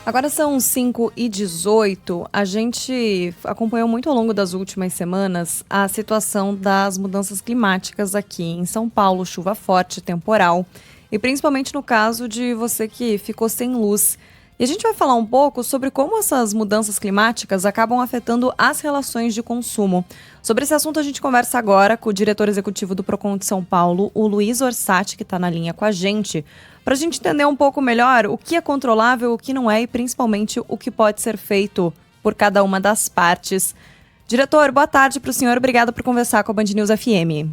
Agora são 5h18. A gente acompanhou muito ao longo das últimas semanas a situação das mudanças climáticas aqui em São Paulo, chuva forte, temporal, e principalmente no caso de você que ficou sem luz. E a gente vai falar um pouco sobre como essas mudanças climáticas acabam afetando as relações de consumo. Sobre esse assunto a gente conversa agora com o diretor executivo do Procon de São Paulo, o Luiz Orsatti, que está na linha com a gente, para a gente entender um pouco melhor o que é controlável, o que não é e principalmente o que pode ser feito por cada uma das partes. Diretor, boa tarde para o senhor, obrigada por conversar com a Band News FM.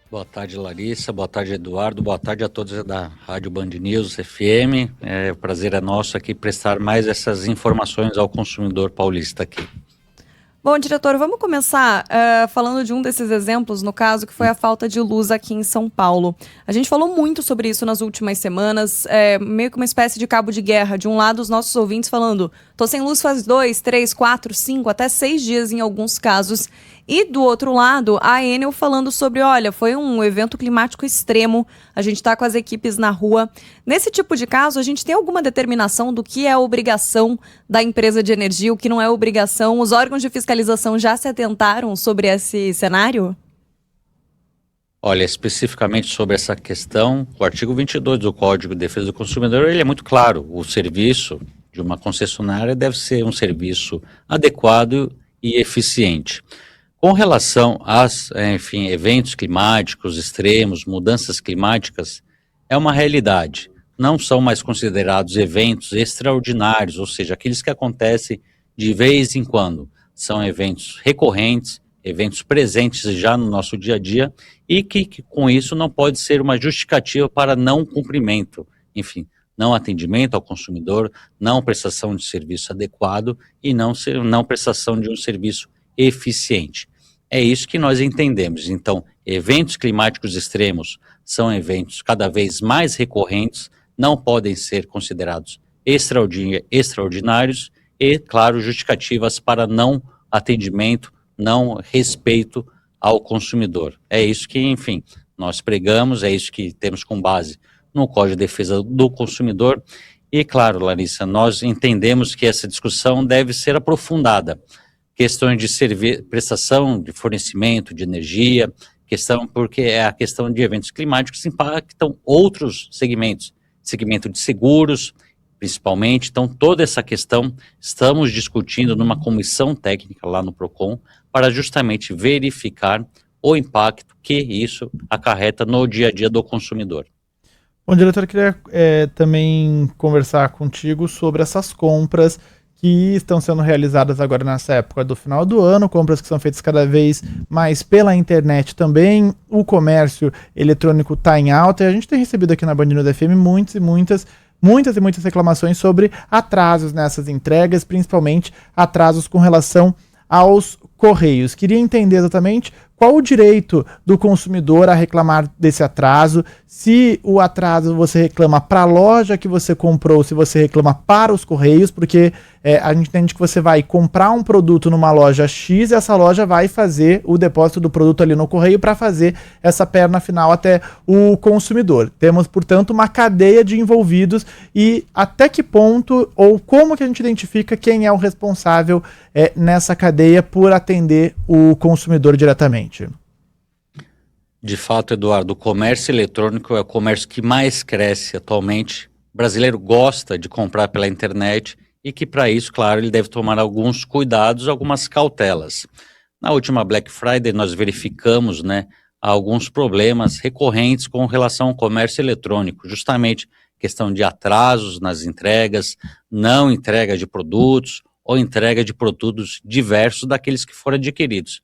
Boa tarde, Larissa. Boa tarde, Eduardo. Boa tarde a todos da Rádio Band News FM. O prazer é nosso aqui prestar mais essas informações ao consumidor paulista aqui. Bom, diretor, vamos começar falando de um desses exemplos, no caso, que foi a falta de luz aqui em São Paulo. A gente falou muito sobre isso nas últimas semanas, meio que uma espécie de cabo de guerra. De um lado, os nossos ouvintes falando, tô sem luz faz 2, 3, 4, 5, até 6 dias em alguns casos. E do outro lado, a Enel falando sobre, olha, foi um evento climático extremo, a gente está com as equipes na rua. Nesse tipo de caso, a gente tem alguma determinação do que é obrigação da empresa de energia, o que não é obrigação? Os órgãos de fiscalização já se atentaram sobre esse cenário? Olha, especificamente sobre essa questão, o artigo 22 do Código de Defesa do Consumidor, ele é muito claro. O serviço de uma concessionária deve ser um serviço adequado e eficiente. Com relação aos, eventos climáticos extremos, mudanças climáticas, é uma realidade. Não são mais considerados eventos extraordinários, ou seja, aqueles que acontecem de vez em quando. São eventos recorrentes, eventos presentes já no nosso dia a dia e que com isso não pode ser uma justificativa para não cumprimento, não atendimento ao consumidor, não prestação de serviço adequado e não prestação de um serviço eficiente. É isso que nós entendemos. Então, eventos climáticos extremos são eventos cada vez mais recorrentes, não podem ser considerados extraordinários e, claro, justificativas para não atendimento, não respeito ao consumidor. É isso que, nós pregamos, é isso que temos com base no Código de Defesa do Consumidor. E, claro, Larissa, nós entendemos que essa discussão deve ser aprofundada. Questões de prestação, de fornecimento de energia, porque é a questão de eventos climáticos que impactam outros segmentos, segmento de seguros, principalmente. Então, toda essa questão estamos discutindo numa comissão técnica lá no Procon para justamente verificar o impacto que isso acarreta no dia a dia do consumidor. Bom, diretor, eu queria também conversar contigo sobre essas compras que estão sendo realizadas agora nessa época do final do ano, compras que são feitas cada vez mais pela internet também, o comércio eletrônico está em alta e a gente tem recebido aqui na Band News FM muitas reclamações sobre atrasos nessas entregas, principalmente atrasos com relação aos Correios. Queria entender exatamente qual o direito do consumidor a reclamar desse atraso, se o atraso você reclama para a loja que você comprou, se você reclama para os Correios, porque a gente entende que você vai comprar um produto numa loja X e essa loja vai fazer o depósito do produto ali no Correio para fazer essa perna final até o consumidor. Temos, portanto, uma cadeia de envolvidos e até que ponto ou como que a gente identifica quem é o responsável nessa cadeia por atender o consumidor diretamente? De fato, Eduardo, o comércio eletrônico é o comércio que mais cresce atualmente. O brasileiro gosta de comprar pela internet e que, para isso, claro, ele deve tomar alguns cuidados, algumas cautelas. Na última Black Friday, nós verificamos, alguns problemas recorrentes com relação ao comércio eletrônico, justamente questão de atrasos nas entregas, não entrega de produtos ou entrega de produtos diversos daqueles que foram adquiridos.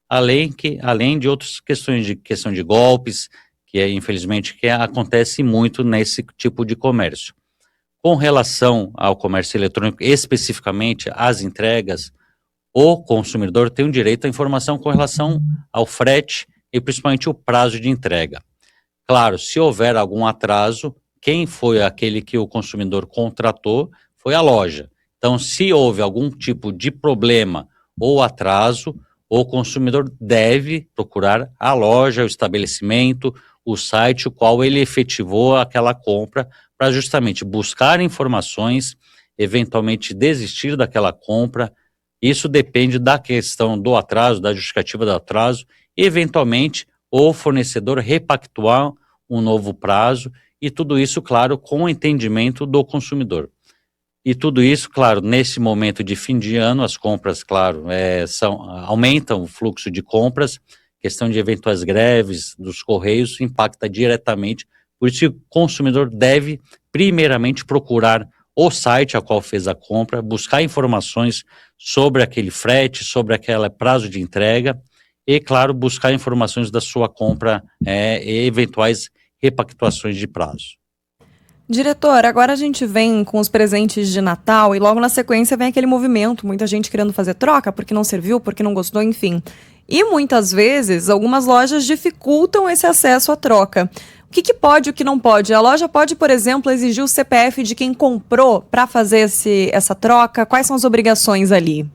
Além de outras questão de golpes, infelizmente acontece muito nesse tipo de comércio. Com relação ao comércio eletrônico, especificamente às entregas, o consumidor tem o direito à informação com relação ao frete e principalmente o prazo de entrega. Claro, se houver algum atraso, quem foi aquele que o consumidor contratou foi a loja. Então, se houve algum tipo de problema ou atraso, o consumidor deve procurar a loja, o estabelecimento, o site, o qual ele efetivou aquela compra, para justamente buscar informações eventualmente desistir daquela compra. Isso depende da questão do atraso, da justificativa do atraso, eventualmente o fornecedor repactuar um novo prazo, e tudo isso, claro, com o entendimento do consumidor. E tudo isso, claro, nesse momento de fim de ano, as compras, claro, aumentam o fluxo de compras, questão de eventuais greves dos Correios impacta diretamente, por isso que o consumidor deve, primeiramente, procurar o site a qual fez a compra, buscar informações sobre aquele frete, sobre aquele prazo de entrega, e, claro, buscar informações da sua compra e eventuais repactuações de prazo. Diretor, agora a gente vem com os presentes de Natal e logo na sequência vem aquele movimento, muita gente querendo fazer troca porque não serviu, porque não gostou, enfim. E muitas vezes algumas lojas dificultam esse acesso à troca. O que pode e o que não pode? A loja pode, por exemplo, exigir o CPF de quem comprou para fazer essa troca? Quais são as obrigações ali?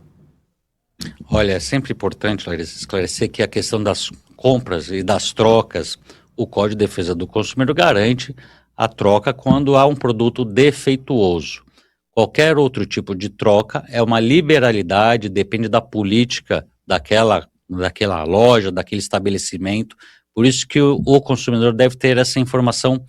Olha, é sempre importante, Larissa, esclarecer que a questão das compras e das trocas, o Código de Defesa do Consumidor garante a troca quando há um produto defeituoso. Qualquer outro tipo de troca é uma liberalidade, depende da política daquela loja, daquele estabelecimento. Por isso que o consumidor deve ter essa informação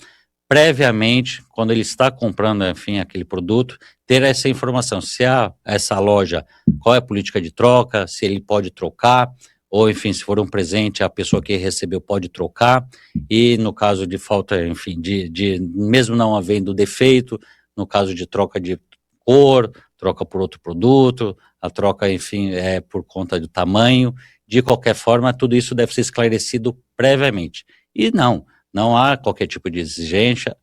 previamente, quando ele está comprando, enfim, aquele produto, ter essa informação. Se há essa loja, qual é a política de troca, se ele pode trocar, ou, enfim, se for um presente, a pessoa que recebeu pode trocar, e no caso de falta, enfim, mesmo não havendo defeito, no caso de troca de cor, troca por outro produto, a troca, enfim, por conta do tamanho, de qualquer forma, tudo isso deve ser esclarecido previamente. E não há qualquer tipo de exigência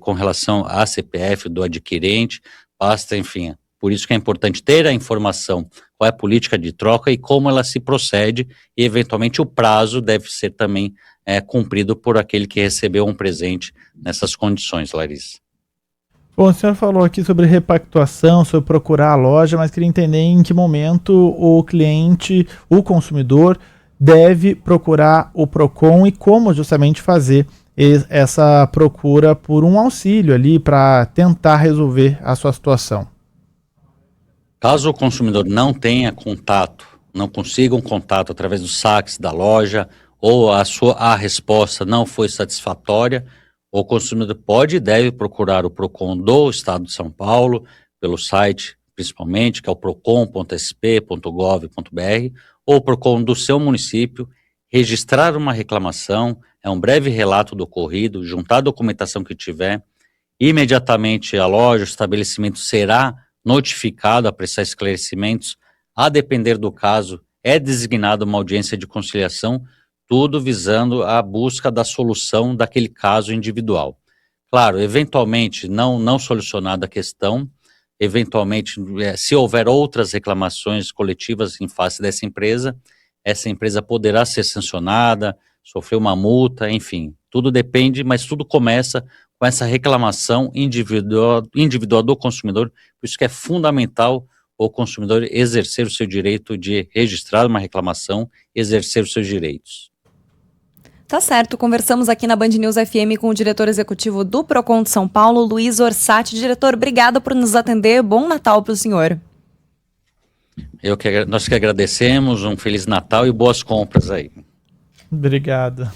com relação à CPF do adquirente, basta, enfim, por isso que é importante ter a informação, qual é a política de troca e como ela se procede, e eventualmente o prazo deve ser também cumprido por aquele que recebeu um presente nessas condições, Larissa. Bom, o senhor falou aqui sobre repactuação, sobre procurar a loja, mas queria entender em que momento o cliente, o consumidor, deve procurar o PROCON e como justamente fazer essa procura por um auxílio ali para tentar resolver a sua situação. Caso o consumidor não tenha contato, não consiga um contato através do saques da loja, ou a resposta não foi satisfatória, o consumidor pode e deve procurar o PROCON do Estado de São Paulo, pelo site principalmente, que é o procon.sp.gov.br, ou o PROCON do seu município, registrar uma reclamação, é um breve relato do ocorrido, juntar a documentação que tiver, imediatamente a loja, o estabelecimento será notificado a prestar esclarecimentos, a depender do caso, é designada uma audiência de conciliação, tudo visando a busca da solução daquele caso individual. Claro, eventualmente, não solucionada a questão, eventualmente, se houver outras reclamações coletivas em face dessa empresa, essa empresa poderá ser sancionada, sofrer uma multa, enfim, tudo depende, mas tudo começa com essa reclamação individual do consumidor, por isso que é fundamental o consumidor exercer o seu direito de registrar uma reclamação, exercer os seus direitos. Tá certo, conversamos aqui na Band News FM com o diretor executivo do PROCON de São Paulo, Luiz Orsatti. Diretor, obrigada por nos atender, bom Natal para o senhor. Nós que agradecemos, um Feliz Natal e boas compras aí. Obrigado.